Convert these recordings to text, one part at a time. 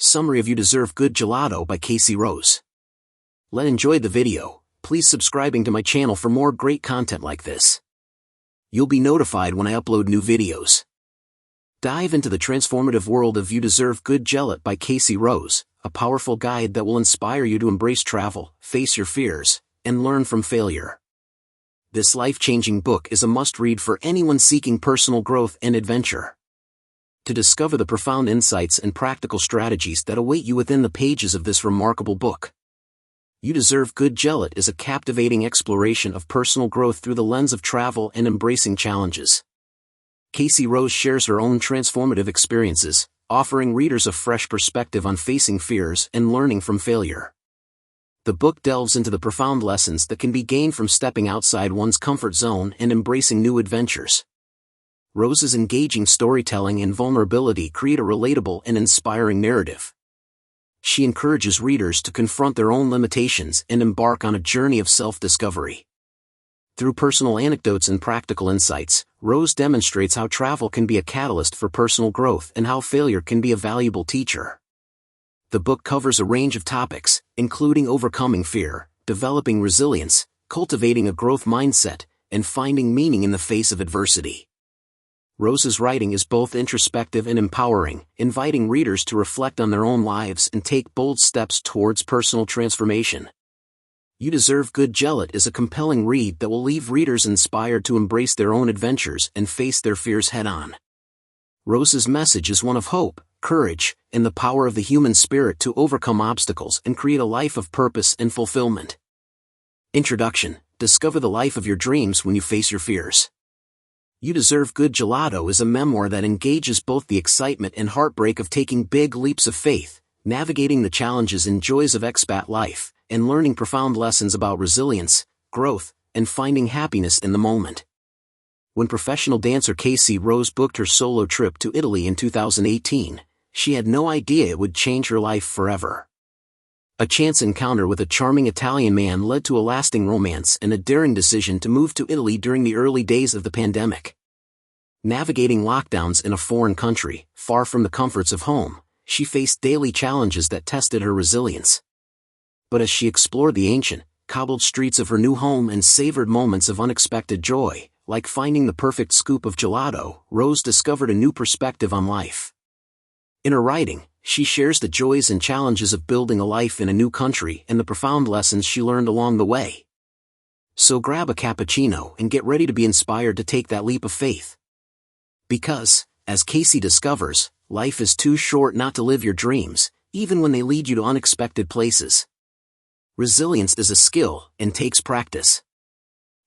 Summary of You Deserve Good Gelato by Kacie Rose. Enjoyed the video. Please subscribing to my channel for more great content like this. You'll be notified when I upload new videos. Dive into the transformative world of You Deserve Good Gelat by Kacie Rose, a powerful guide that will inspire you to embrace travel, face your fears, and learn from failure. This life-changing book is a must-read for anyone seeking personal growth and adventure. To discover the profound insights and practical strategies that await you within the pages of this remarkable book. You Deserve Good Gelat is a captivating exploration of personal growth through the lens of travel and embracing challenges. Kacie Rose shares her own transformative experiences, offering readers a fresh perspective on facing fears and learning from failure. The book delves into the profound lessons that can be gained from stepping outside one's comfort zone and embracing new adventures. Rose's engaging storytelling and vulnerability create a relatable and inspiring narrative. She encourages readers to confront their own limitations and embark on a journey of self-discovery. Through personal anecdotes and practical insights, Rose demonstrates how travel can be a catalyst for personal growth and how failure can be a valuable teacher. The book covers a range of topics, including overcoming fear, developing resilience, cultivating a growth mindset, and finding meaning in the face of adversity. Rose's writing is both introspective and empowering, inviting readers to reflect on their own lives and take bold steps towards personal transformation. You Deserve Good Gelat is a compelling read that will leave readers inspired to embrace their own adventures and face their fears head-on. Rose's message is one of hope, courage, and the power of the human spirit to overcome obstacles and create a life of purpose and fulfillment. Introduction: discover the life of your dreams when you face your fears. You Deserve Good Gelato is a memoir that engages both the excitement and heartbreak of taking big leaps of faith, navigating the challenges and joys of expat life, and learning profound lessons about resilience, growth, and finding happiness in the moment. When professional dancer Kacie Rose booked her solo trip to Italy in 2018, she had no idea it would change her life forever. A chance encounter with a charming Italian man led to a lasting romance and a daring decision to move to Italy during the early days of the pandemic. Navigating lockdowns in a foreign country, far from the comforts of home, she faced daily challenges that tested her resilience. But as she explored the ancient, cobbled streets of her new home and savored moments of unexpected joy, like finding the perfect scoop of gelato, Rose discovered a new perspective on life. In her writing, she shares the joys and challenges of building a life in a new country and the profound lessons she learned along the way. So grab a cappuccino and get ready to be inspired to take that leap of faith. Because, as Kacie discovers, life is too short not to live your dreams, even when they lead you to unexpected places. Resilience is a skill and takes practice.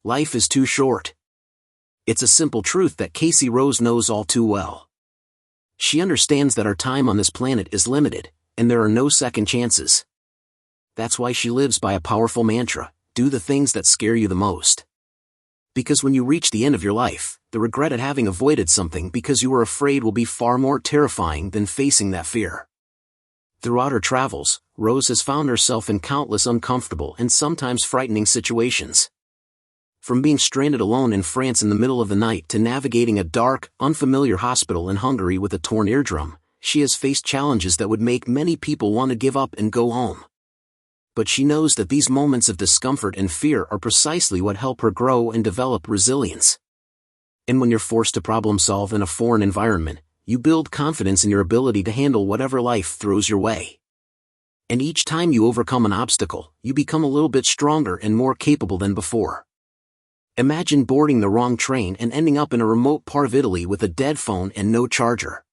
Life is too short. It's a simple truth that Kacie Rose knows all too well. She understands that our time on this planet is limited, and there are no second chances. That's why she lives by a powerful mantra: do the things that scare you the most. Because when you reach the end of your life, the regret at having avoided something because you were afraid will be far more terrifying than facing that fear. Throughout her travels, Rose has found herself in countless uncomfortable and sometimes frightening situations. From being stranded alone in France in the middle of the night to navigating a dark, unfamiliar hospital in Hungary with a torn eardrum, she has faced challenges that would make many people want to give up and go home. But she knows that these moments of discomfort and fear are precisely what help her grow and develop resilience. And when you're forced to problem-solve in a foreign environment, you build confidence in your ability to handle whatever life throws your way. And each time you overcome an obstacle, you become a little bit stronger and more capable than before. Imagine boarding the wrong train and ending up in a remote part of Italy with a dead phone and no charger.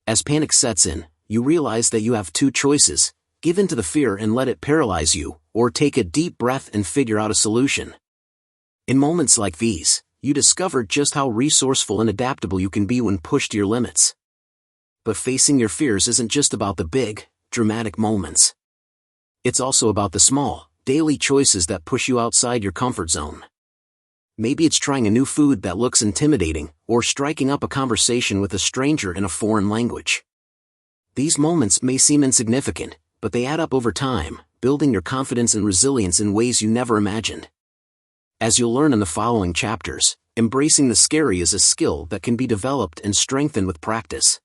As panic sets in, you realize that you have two choices: give in to the fear and let it paralyze you, or take a deep breath and figure out a solution. In moments like these, you discover just how resourceful and adaptable you can be when pushed to your limits. But facing your fears isn't just about the big, dramatic moments. It's also about the small, daily choices that push you outside your comfort zone. Maybe it's trying a new food that looks intimidating, or striking up a conversation with a stranger in a foreign language. These moments may seem insignificant, but they add up over time, building your confidence and resilience in ways you never imagined. As you'll learn in the following chapters, embracing the scary is a skill that can be developed and strengthened with practice.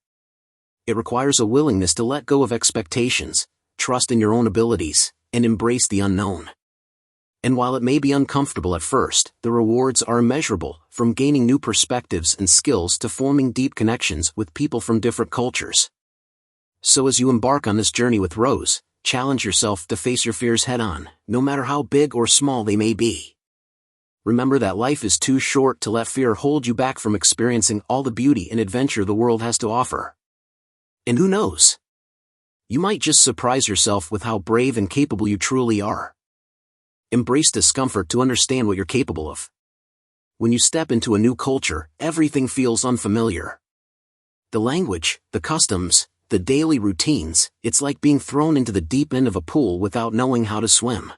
It requires a willingness to let go of expectations, trust in your own abilities, and embrace the unknown. And while it may be uncomfortable at first, the rewards are immeasurable, from gaining new perspectives and skills to forming deep connections with people from different cultures. So as you embark on this journey with Rose, challenge yourself to face your fears head-on, no matter how big or small they may be. Remember that life is too short to let fear hold you back from experiencing all the beauty and adventure the world has to offer. And who knows? You might just surprise yourself with how brave and capable you truly are. Embrace discomfort to understand what you're capable of. When you step into a new culture, everything feels unfamiliar. The language, the customs, the daily routines, it's like being thrown into the deep end of a pool without knowing how to swim.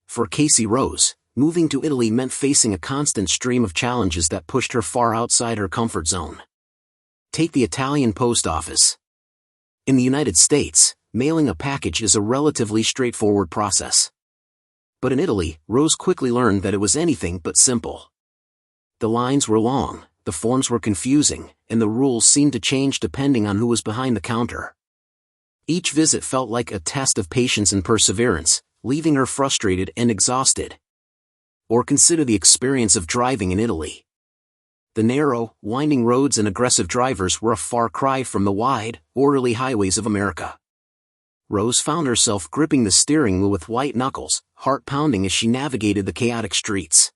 For Kacie Rose, moving to Italy meant facing a constant stream of challenges that pushed her far outside her comfort zone. Take the Italian post office. In the United States, mailing a package is a relatively straightforward process. But in Italy, Rose quickly learned that it was anything but simple. The lines were long, the forms were confusing, and the rules seemed to change depending on who was behind the counter. Each visit felt like a test of patience and perseverance, leaving her frustrated and exhausted. Or consider the experience of driving in Italy. The narrow, winding roads and aggressive drivers were a far cry from the wide, orderly highways of America. Rose found herself gripping the steering wheel with white knuckles, heart pounding as she navigated the chaotic streets.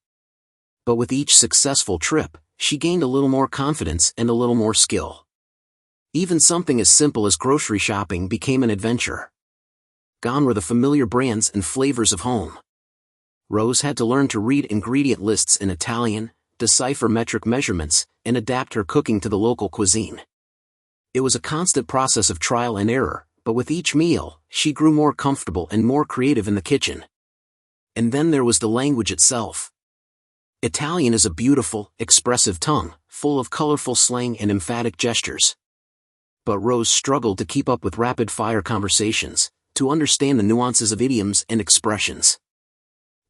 But with each successful trip, she gained a little more confidence and a little more skill. Even something as simple as grocery shopping became an adventure. Gone were the familiar brands and flavors of home. Rose had to learn to read ingredient lists in Italian, decipher metric measurements, and adapt her cooking to the local cuisine. It was a constant process of trial and error, but with each meal, she grew more comfortable and more creative in the kitchen. And then there was the language itself. Italian is a beautiful, expressive tongue, full of colorful slang and emphatic gestures. But Rose struggled to keep up with rapid-fire conversations, to understand the nuances of idioms and expressions.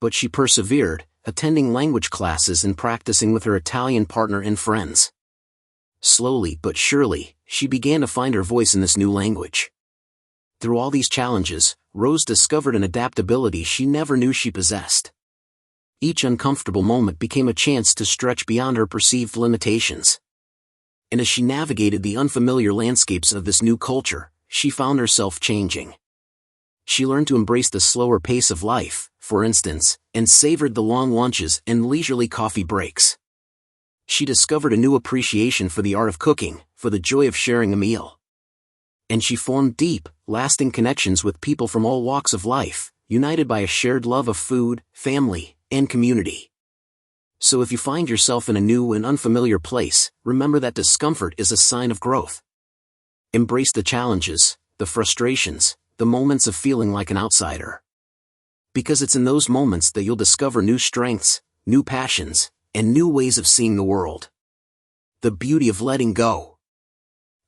But she persevered, attending language classes and practicing with her Italian partner and friends. Slowly but surely, she began to find her voice in this new language. Through all these challenges, Rose discovered an adaptability she never knew she possessed. Each uncomfortable moment became a chance to stretch beyond her perceived limitations. And as she navigated the unfamiliar landscapes of this new culture, she found herself changing. She learned to embrace the slower pace of life, for instance, and savored the long lunches and leisurely coffee breaks. She discovered a new appreciation for the art of cooking, for the joy of sharing a meal. And she formed deep, lasting connections with people from all walks of life, united by a shared love of food, family, and community. So if you find yourself in a new and unfamiliar place, remember that discomfort is a sign of growth. Embrace the challenges, the frustrations, the moments of feeling like an outsider. Because it's in those moments that you'll discover new strengths, new passions, and new ways of seeing the world. The beauty of letting go.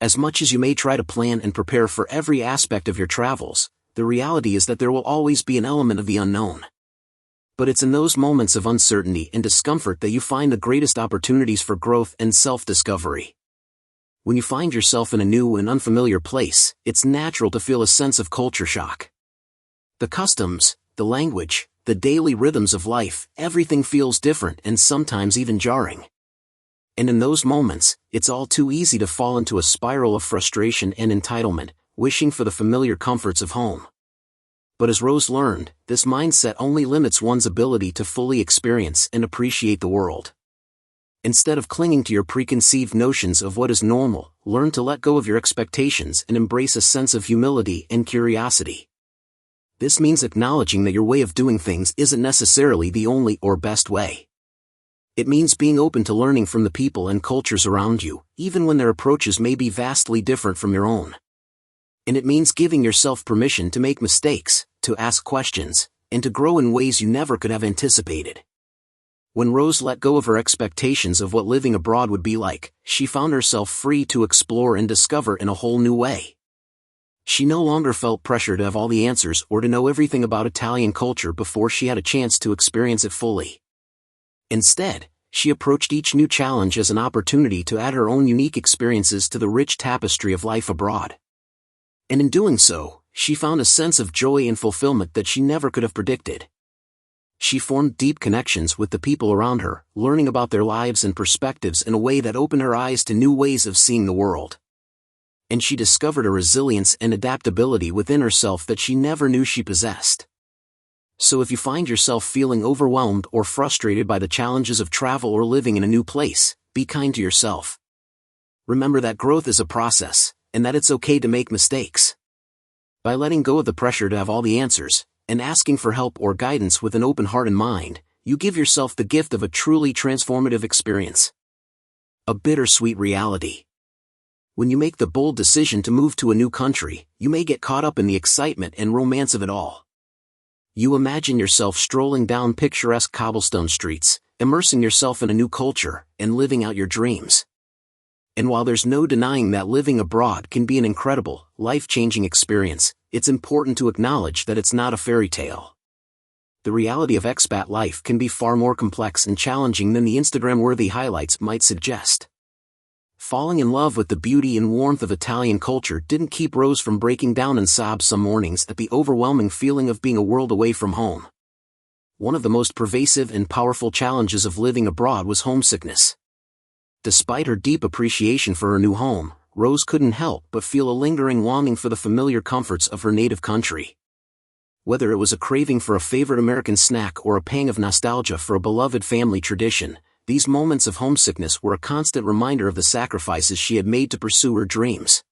As much as you may try to plan and prepare for every aspect of your travels, the reality is that there will always be an element of the unknown. But it's in those moments of uncertainty and discomfort that you find the greatest opportunities for growth and self-discovery. When you find yourself in a new and unfamiliar place, it's natural to feel a sense of culture shock. The customs, the language, the daily rhythms of life, everything feels different and sometimes even jarring. And in those moments, it's all too easy to fall into a spiral of frustration and entitlement, wishing for the familiar comforts of home. But as Rose learned, this mindset only limits one's ability to fully experience and appreciate the world. Instead of clinging to your preconceived notions of what is normal, learn to let go of your expectations and embrace a sense of humility and curiosity. This means acknowledging that your way of doing things isn't necessarily the only or best way. It means being open to learning from the people and cultures around you, even when their approaches may be vastly different from your own. And it means giving yourself permission to make mistakes, to ask questions, and to grow in ways you never could have anticipated. When Rose let go of her expectations of what living abroad would be like, she found herself free to explore and discover in a whole new way. She no longer felt pressure to have all the answers or to know everything about Italian culture before she had a chance to experience it fully. Instead, she approached each new challenge as an opportunity to add her own unique experiences to the rich tapestry of life abroad. And in doing so, she found a sense of joy and fulfillment that she never could have predicted. She formed deep connections with the people around her, learning about their lives and perspectives in a way that opened her eyes to new ways of seeing the world. And she discovered a resilience and adaptability within herself that she never knew she possessed. So if you find yourself feeling overwhelmed or frustrated by the challenges of travel or living in a new place, be kind to yourself. Remember that growth is a process, and that it's okay to make mistakes. By letting go of the pressure to have all the answers, and asking for help or guidance with an open heart and mind, you give yourself the gift of a truly transformative experience. A bittersweet reality. When you make the bold decision to move to a new country, you may get caught up in the excitement and romance of it all. You imagine yourself strolling down picturesque cobblestone streets, immersing yourself in a new culture, and living out your dreams. And while there's no denying that living abroad can be an incredible, life-changing experience, it's important to acknowledge that it's not a fairy tale. The reality of expat life can be far more complex and challenging than the Instagram-worthy highlights might suggest. Falling in love with the beauty and warmth of Italian culture didn't keep Rose from breaking down in sobs some mornings at the overwhelming feeling of being a world away from home. One of the most pervasive and powerful challenges of living abroad was homesickness. Despite her deep appreciation for her new home, Rose couldn't help but feel a lingering longing for the familiar comforts of her native country. Whether it was a craving for a favorite American snack or a pang of nostalgia for a beloved family tradition, these moments of homesickness were a constant reminder of the sacrifices she had made to pursue her dreams.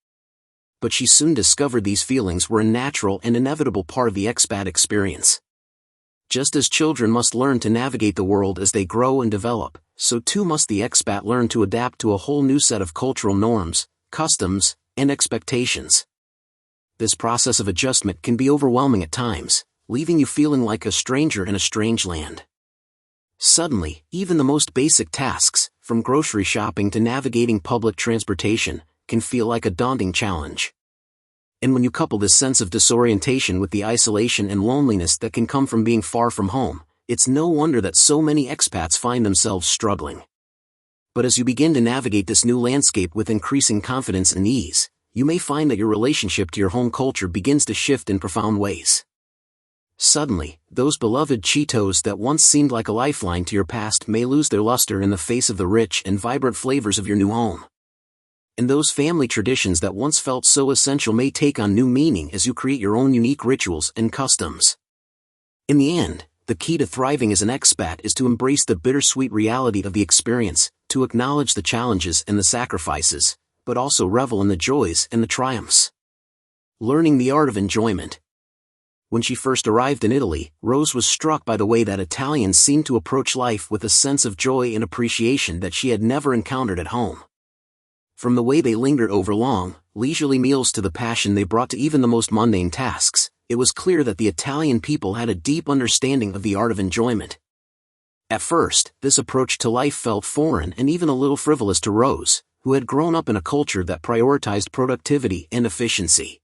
But she soon discovered these feelings were a natural and inevitable part of the expat experience. Just as children must learn to navigate the world as they grow and develop, so too must the expat learn to adapt to a whole new set of cultural norms, customs, and expectations. This process of adjustment can be overwhelming at times, leaving you feeling like a stranger in a strange land. Suddenly, even the most basic tasks, from grocery shopping to navigating public transportation, can feel like a daunting challenge. And when you couple this sense of disorientation with the isolation and loneliness that can come from being far from home, it's no wonder that so many expats find themselves struggling. But as you begin to navigate this new landscape with increasing confidence and ease, you may find that your relationship to your home culture begins to shift in profound ways. Suddenly, those beloved Cheetos that once seemed like a lifeline to your past may lose their luster in the face of the rich and vibrant flavors of your new home. And those family traditions that once felt so essential may take on new meaning as you create your own unique rituals and customs. In the end, the key to thriving as an expat is to embrace the bittersweet reality of the experience, to acknowledge the challenges and the sacrifices, but also revel in the joys and the triumphs. Learning the art of enjoyment. When she first arrived in Italy, Rose was struck by the way that Italians seemed to approach life with a sense of joy and appreciation that she had never encountered at home. From the way they lingered over long, leisurely meals to the passion they brought to even the most mundane tasks, it was clear that the Italian people had a deep understanding of the art of enjoyment. At first, this approach to life felt foreign and even a little frivolous to Rose, who had grown up in a culture that prioritized productivity and efficiency.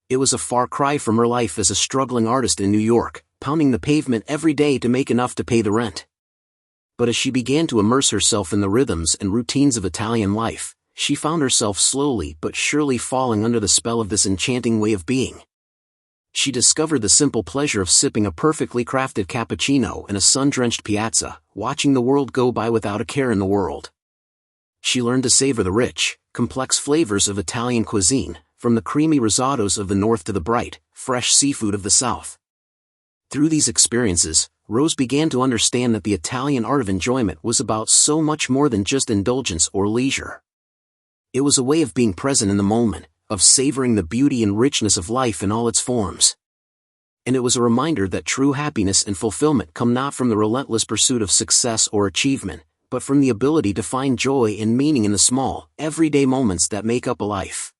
It was a far cry from her life as a struggling artist in New York, pounding the pavement every day to make enough to pay the rent. But as she began to immerse herself in the rhythms and routines of Italian life, she found herself slowly but surely falling under the spell of this enchanting way of being. She discovered the simple pleasure of sipping a perfectly crafted cappuccino in a sun-drenched piazza, watching the world go by without a care in the world. She learned to savor the rich, complex flavors of Italian cuisine, from the creamy risottos of the north to the bright, fresh seafood of the south. Through these experiences, Rose began to understand that the Italian art of enjoyment was about so much more than just indulgence or leisure. It was a way of being present in the moment, of savoring the beauty and richness of life in all its forms. And it was a reminder that true happiness and fulfillment come not from the relentless pursuit of success or achievement, but from the ability to find joy and meaning in the small, everyday moments that make up a life.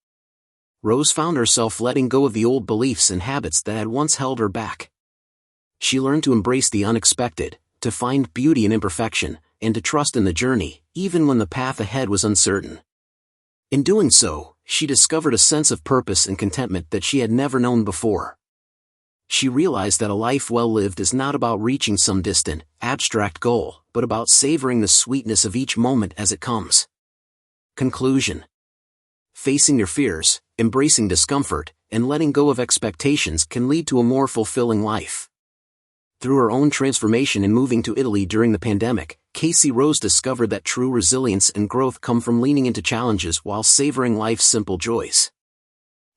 Rose found herself letting go of the old beliefs and habits that had once held her back. She learned to embrace the unexpected, to find beauty in imperfection, and to trust in the journey, even when the path ahead was uncertain. In doing so, she discovered a sense of purpose and contentment that she had never known before. She realized that a life well lived is not about reaching some distant, abstract goal, but about savoring the sweetness of each moment as it comes. Conclusion. Facing your fears, embracing discomfort, and letting go of expectations can lead to a more fulfilling life. Through her own transformation in moving to Italy during the pandemic, Kacie Rose discovered that true resilience and growth come from leaning into challenges while savoring life's simple joys.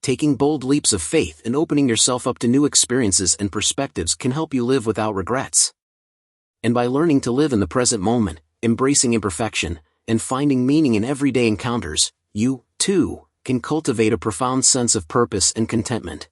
Taking bold leaps of faith and opening yourself up to new experiences and perspectives can help you live without regrets. And by learning to live in the present moment, embracing imperfection, and finding meaning in everyday encounters, you, too, can cultivate a profound sense of purpose and contentment.